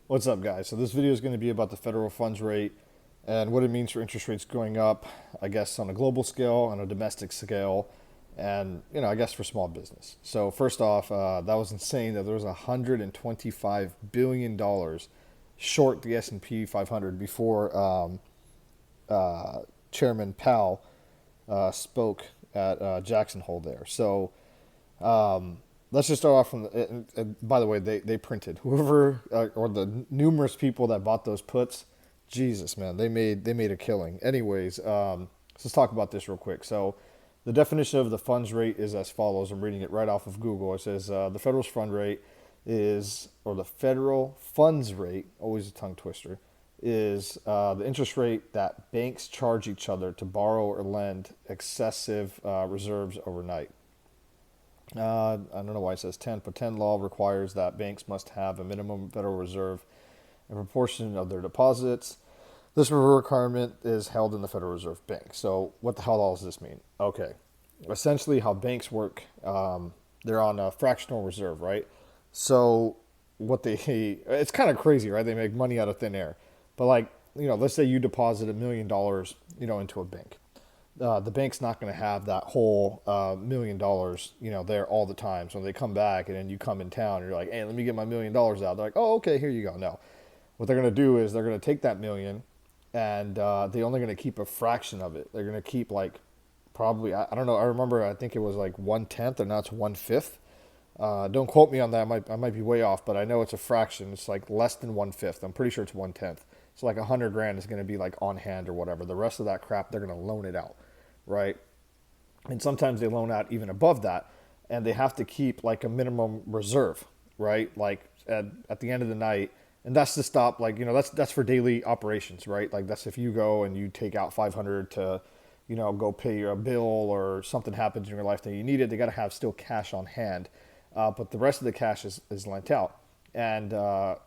What's up, guys? So this video is going to be about the federal funds rate and what it means for interest rates going up, I guess, on a global scale, on a domestic scale, and, I guess for small business. So first off, that was insane that there was $125 billion short the S&P 500 before Chairman Powell spoke at Jackson Hole there. So let's just start off from and by the way, they printed whoever or the numerous people that bought those puts. Jesus, man, they made a killing. Anyways, let's talk about this real quick. So, the definition of the funds rate is as follows. I'm reading it right off of Google. It says the federal fund rate is, or the federal funds rate, always a tongue twister, is the interest rate that banks charge each other to borrow or lend excessive reserves overnight. I don't know why it says 10, but 10 law requires that banks must have a minimum Federal Reserve in proportion of their deposits. This requirement is held in the Federal Reserve Bank. So, what the hell does this mean? Okay. Essentially, how banks work, they're on a fractional reserve, right? So, it's kind of crazy, right? They make money out of thin air. But, like, let's say you deposit $1 million, into a bank. The bank's not going to have that whole $1 million, there all the time. So when they come back and then you come in town and you're like, hey, let me get my $1 million out. They're like, oh, okay, here you go. No, what they're going to do is they're going to take that million and they're only going to keep a fraction of it. They're going to keep like probably, I don't know. I remember, I think it was like 1/10 or now it's 1/5. Don't quote me on that. I might be way off, but I know it's a fraction. It's like less than 1/5. I'm pretty sure it's 1/10. So like 100 grand is going to be like on hand or whatever. The rest of that crap, they're going to loan it out, right? And sometimes they loan out even above that, and they have to keep like a minimum reserve, right? Like at the end of the night, and that's to stop like that's for daily operations, right? Like that's if you go and you take out 500 to go pay your bill or something happens in your life that you need it, they got to have still cash on hand, but the rest of the cash is lent out, and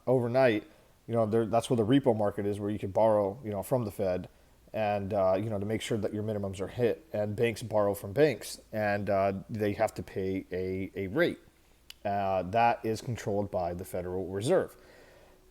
overnight, that's where the repo market is, where you can borrow, from the Fed, and to make sure that your minimums are hit. And banks borrow from banks, and they have to pay a rate that is controlled by the Federal Reserve.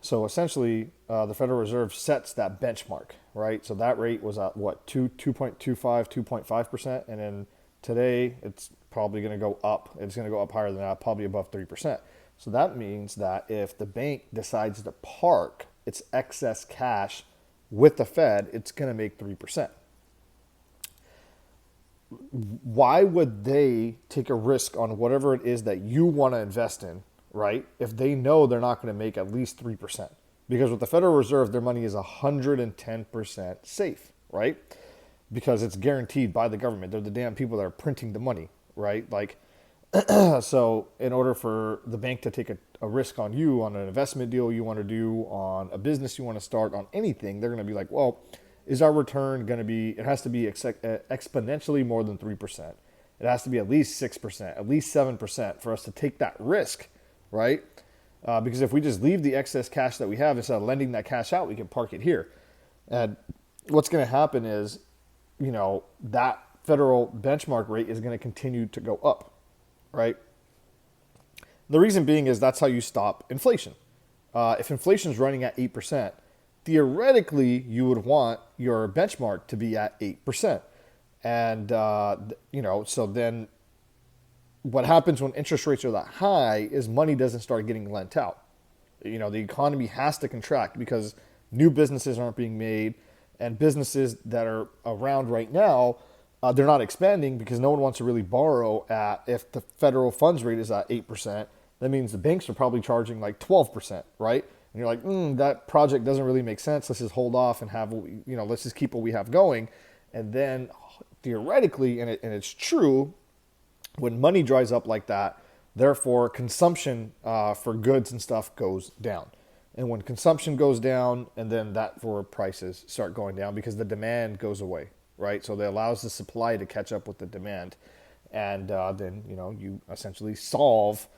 So essentially, the Federal Reserve sets that benchmark, right? So that rate was at what, 2.25, 2.5%, and then today it's probably going to go up. It's going to go up higher than that, probably above 3%. So that means that if the bank decides to park its excess cash with the Fed, it's going to make 3%. Why would they take a risk on whatever it is that you want to invest in, right? If they know they're not going to make at least 3%. Because with the Federal Reserve, their money is 110% safe, right? Because it's guaranteed by the government. They're the damn people that are printing the money, right? Like, so in order for the bank to take a risk on you on an investment deal you want to do, on a business you want to start, on anything, they're going to be like, well, is our return going to be, it has to be exponentially more than 3%. It has to be at least 6%, at least 7% for us to take that risk, right? Because if we just leave the excess cash that we have, instead of lending that cash out, we can park it here. And what's going to happen is, that federal benchmark rate is going to continue to go up, right? The reason being is that's how you stop inflation. If inflation is running at 8%, theoretically you would want your benchmark to be at 8%. And, so then what happens when interest rates are that high is money doesn't start getting lent out. The economy has to contract because new businesses aren't being made, and businesses that are around right now, they're not expanding because no one wants to really borrow at, if the federal funds rate is at 8%, that means the banks are probably charging like 12%, right? And you're like, that project doesn't really make sense. Let's just hold off and have, let's just keep what we have going. And then theoretically, and it's true, when money dries up like that, therefore consumption for goods and stuff goes down. And when consumption goes down, and then that for prices start going down because the demand goes away, right? So that allows the supply to catch up with the demand, and then you essentially solve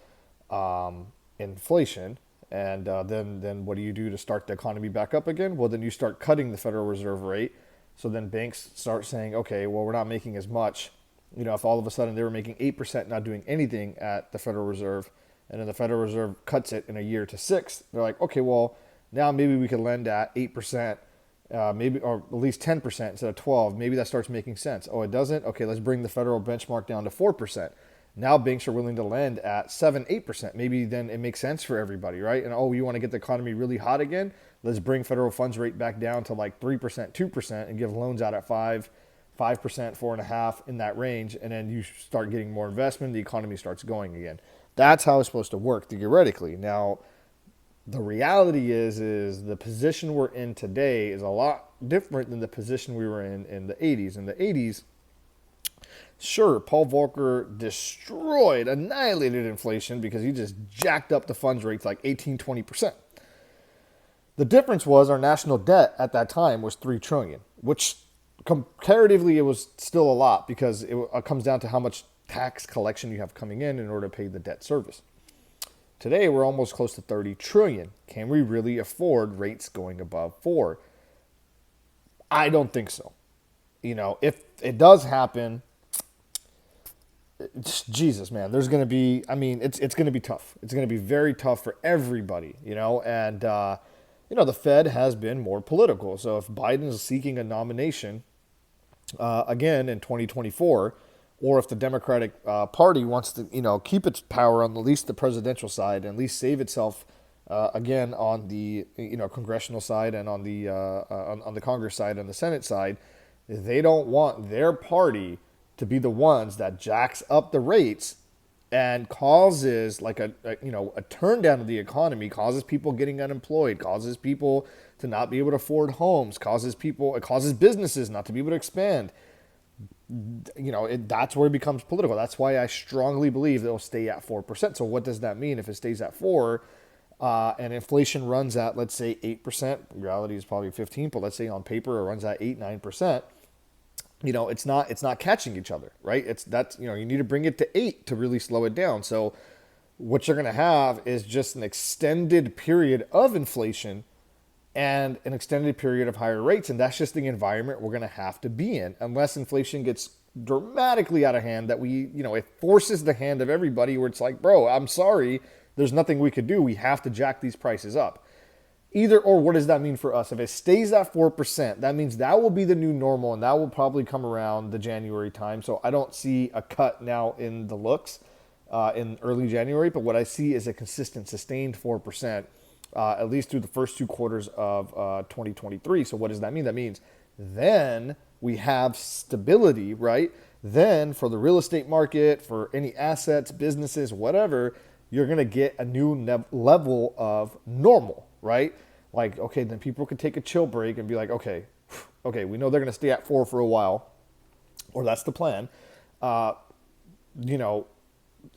inflation. And then what do you do to start the economy back up again? Well, then you start cutting the Federal Reserve rate. So then banks start saying, okay, well, we're not making as much. If all of a sudden they were making 8%, not doing anything at the Federal Reserve, and then the Federal Reserve cuts it in a year to 6%, they're like, okay, well, Now maybe we could lend at 8%, maybe, or at least 10% instead of 12. Maybe that starts making sense. Oh, it doesn't? Okay, let's bring the federal benchmark down to 4%. Now banks are willing to lend at 7, 8%. Maybe then it makes sense for everybody, right? And oh, you want to get the economy really hot again? Let's bring federal funds rate back down to like 3%, 2%, and give loans out at 5%, 4.5% in that range. And then you start getting more investment. The economy starts going again. That's how it's supposed to work theoretically. Now, the reality is the position we're in today is a lot different than the position we were in the 80s. In the 80s, sure, Paul Volcker destroyed, annihilated inflation because he just jacked up the funds rates like 18, 20%. The difference was our national debt at that time was $3 trillion, which comparatively it was still a lot because it comes down to how much tax collection you have coming in order to pay the debt service. Today, we're almost close to 30 trillion. Can we really afford rates going above 4? I don't think so. If it does happen, Jesus, man, there's going to be, it's going to be tough. It's going to be very tough for everybody, and, the Fed has been more political. So if Biden is seeking a nomination again in 2024, or if the Democratic Party wants to, keep its power on at least the presidential side and at least save itself again on the, congressional side and on the Congress side and the Senate side, they don't want their party to be the ones that jacks up the rates and causes like a turn down of the economy, causes people getting unemployed, causes people to not be able to afford homes, it causes businesses not to be able to expand. That's where it becomes political. That's why I strongly believe it'll stay at 4%. So what does that mean if it stays at 4 and inflation runs at, let's say, 8%? Reality is probably 15, but let's say on paper it runs at 8, 9%. It's not catching each other, right? You need to bring it to 8 to really slow it down. So what you're going to have is just an extended period of inflation and an extended period of higher rates. And that's just the environment we're going to have to be in unless inflation gets dramatically out of hand, that it forces the hand of everybody where it's like, bro, I'm sorry, there's nothing we could do. We have to jack these prices up. Either or, what does that mean for us? If it stays at 4%, that means that will be the new normal, and that will probably come around the January time. So I don't see a cut now in the looks in early January, but what I see is a consistent, sustained 4%. At least through the first 2 quarters of 2023. So what does that mean? That means then we have stability, right? Then for the real estate market, for any assets, businesses, whatever, you're going to get a new level of normal, right? Like, okay, then people can take a chill break and be like, okay, we know they're going to stay at 4 for a while, or that's the plan. When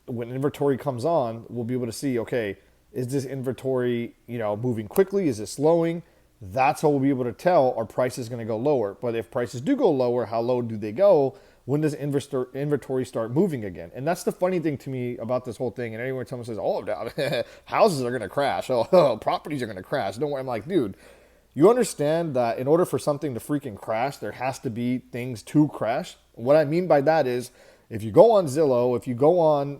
inventory comes on, we'll be able to see, okay, is this inventory, moving quickly? Is it slowing? That's how we'll be able to tell our price is going to go lower. But if prices do go lower, how low do they go? When does inventory start moving again? And that's the funny thing to me about this whole thing. And anyone someone says, oh, houses are going to crash. Oh, properties are going to crash. Don't worry. I'm like, dude, you understand that in order for something to freaking crash, there has to be things to crash. What I mean by that is if you go on Zillow, if you go on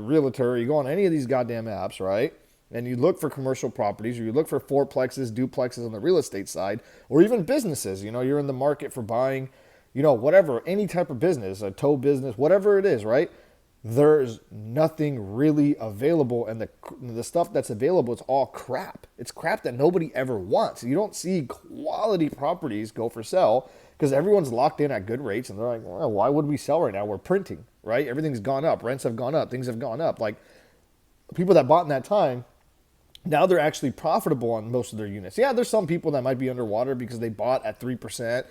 Realtor, you go on any of these goddamn apps, right? And you look for commercial properties, or you look for fourplexes, duplexes on the real estate side, or even businesses. You're in the market for buying, whatever, any type of business, a tow business, whatever it is, right? There's nothing really available, and the stuff that's available, it's all crap. It's crap that nobody ever wants. You don't see quality properties go for sale because everyone's locked in at good rates, and they're like, well, why would we sell right now? We're printing, right? Everything's gone up. Rents have gone up. Things have gone up. Like, people that bought in that time, now they're actually profitable on most of their units. Yeah, there's some people that might be underwater because they bought at 3%,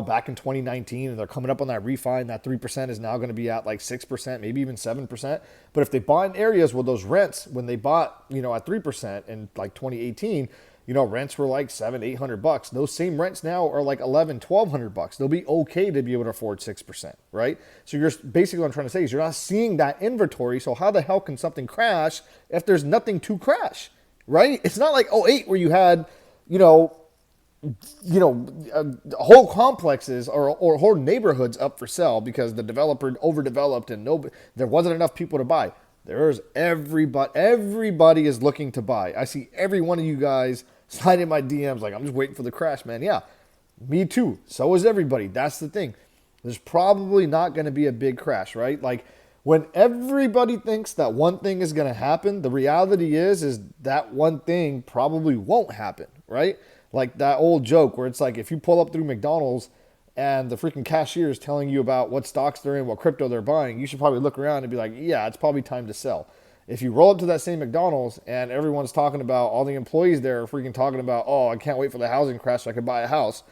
back in 2019, and they're coming up on that refi, and that 3% is now going to be at like 6%, maybe even 7%. But if they bought in areas where those rents, when they bought, at 3% in like 2018, rents were like $700-800. Those same rents now are like $1,100-1,200. They'll be okay to be able to afford 6%, right? So you're basically what I'm trying to say is you're not seeing that inventory. So how the hell can something crash if there's nothing to crash? Right? It's not like '08 where you had, whole complexes or whole neighborhoods up for sale because the developer overdeveloped and there wasn't enough people to buy. There's everybody is looking to buy. I see every one of you guys slide in my DMs like, I'm just waiting for the crash, man. Yeah, me too. So is everybody. That's the thing. There's probably not going to be a big crash, right? Like when everybody thinks that one thing is going to happen, the reality is that one thing probably won't happen, right? Like that old joke where it's like if you pull up through McDonald's and the freaking cashier is telling you about what stocks they're in, what crypto they're buying, you should probably look around and be like, yeah, it's probably time to sell. If you roll up to that same McDonald's and everyone's talking about, all the employees there are freaking talking about, oh, I can't wait for the housing crash so I can buy a house.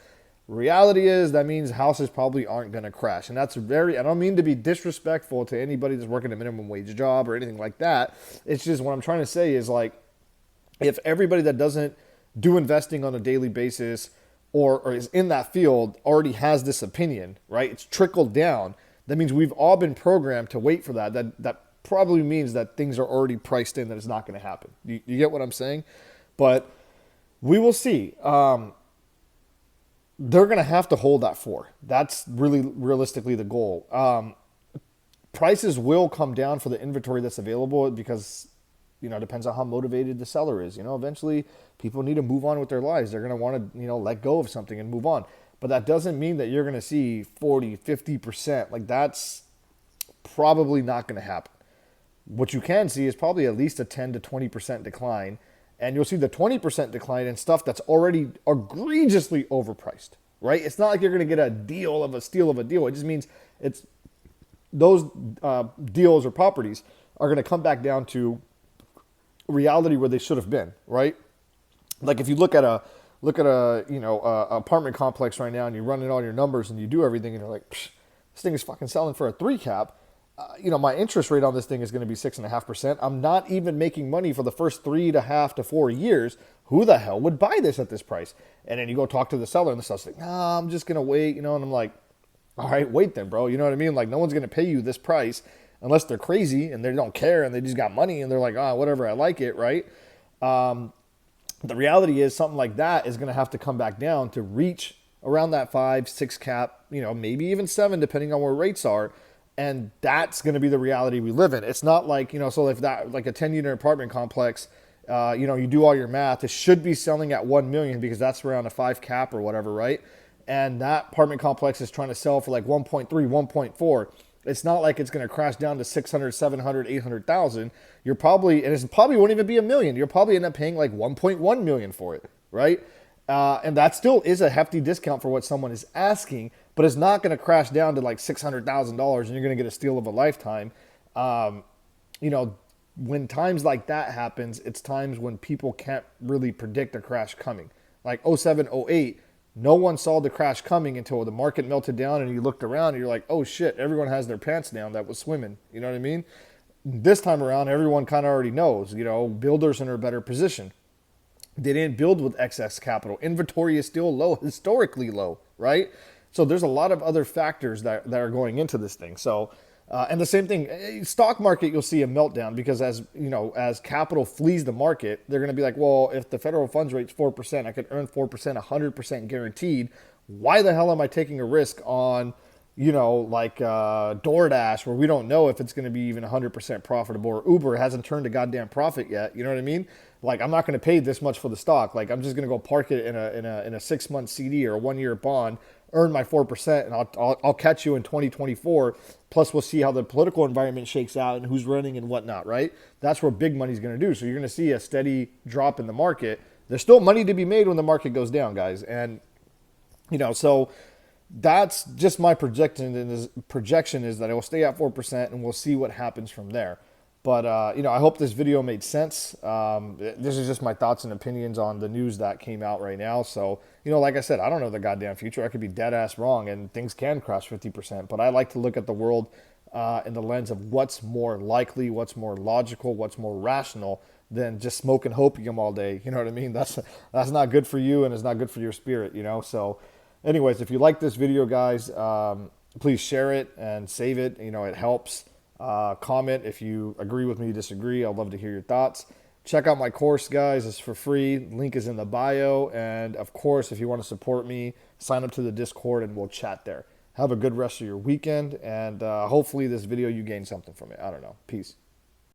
Reality is that means houses probably aren't going to crash. And that's I don't mean to be disrespectful to anybody that's working a minimum wage job or anything like that. It's just what I'm trying to say is like, if everybody that doesn't do investing on a daily basis or is in that field already has this opinion, right? It's trickled down. That means we've all been programmed to wait for that. That probably means that things are already priced in that it's not going to happen. You get what I'm saying? But we will see. They're going to have to hold that floor. That's really realistically the goal. Prices will come down for the inventory that's available because, it depends on how motivated the seller is. Eventually people need to move on with their lives. They're going to want to, let go of something and move on. But that doesn't mean that you're going to see 40, 50%. Like that's probably not going to happen. What you can see is probably at least a 10 to 20% decline. And you'll see the 20% decline in stuff that's already egregiously overpriced, right? It's not like you're going to get a deal of a steal of a deal. It just means it's those deals or properties are going to come back down to reality where they should have been, right? Like if you look at a apartment complex right now and you run in all your numbers and you do everything and you're like, this thing is fucking selling for a 3 cap. My interest rate on this thing is going to be 6.5%. I'm not even making money for the first 3.5 to 4 years. Who the hell would buy this at this price? And then you go talk to the seller and the seller's like, nah, I'm just going to wait, and I'm like, all right, wait then, bro. You know what I mean? Like no one's going to pay you this price unless they're crazy and they don't care and they just got money and they're like, whatever, I like it, right? The reality is something like that is going to have to come back down to reach around that 5, 6 cap, maybe even 7, depending on where rates are. And that's going to be the reality we live in. It's not like, so if that, like a 10-unit apartment complex, you do all your math, it should be selling at 1 million because that's around a 5 cap or whatever, right? And that apartment complex is trying to sell for like 1.3, 1.4. It's not like it's going to crash down to 600, 700, 800,000. And it probably won't even be a million. You'll probably end up paying like 1.1 million for it, right? And that still is a hefty discount for what someone is asking, but it's not going to crash down to like $600,000 and you're going to get a steal of a lifetime. When times like that happens, it's times when people can't really predict a crash coming. Like 07, 08, no one saw the crash coming until the market melted down and you looked around and you're like, oh shit, everyone has their pants down that was swimming. You know what I mean? This time around, everyone kind of already knows, builders are in a better position. They didn't build with excess capital. Inventory is still low, historically low, right? So there's a lot of other factors that are going into this thing. So, and the same thing, stock market, you'll see a meltdown because as capital flees the market, they're going to be like, well, if the federal funds rate's 4%, I could earn 4%, 100% guaranteed. Why the hell am I taking a risk on, DoorDash where we don't know if it's going to be even 100% profitable, or Uber hasn't turned a goddamn profit yet. You know what I mean? Like, I'm not going to pay this much for the stock. Like, I'm just going to go park it in a 6-month CD or a 1-year bond, earn my 4%, and I'll catch you in 2024. Plus, we'll see how the political environment shakes out and who's running and whatnot, right? That's where big money's going to do. So you're going to see a steady drop in the market. There's still money to be made when the market goes down, guys. And, so that's just my projection. And this projection is that it will stay at 4% and we'll see what happens from there. But, I hope this video made sense. This is just my thoughts and opinions on the news that came out right now. So, like I said, I don't know the goddamn future. I could be dead ass wrong and things can crash 50%. But I like to look at the world in the lens of what's more likely, what's more logical, what's more rational than just smoking opium all day. You know what I mean? That's not good for you and it's not good for your spirit, So anyways, if you like this video, guys, please share it and save it. It helps. Comment if you agree with me, disagree. I'd love to hear your thoughts. Check out my course, guys. It's for free. Link is in the bio. And of course, if you want to support me, sign up to the Discord and we'll chat there. Have a good rest of your weekend. And hopefully this video, you gain something from it. I don't know. Peace.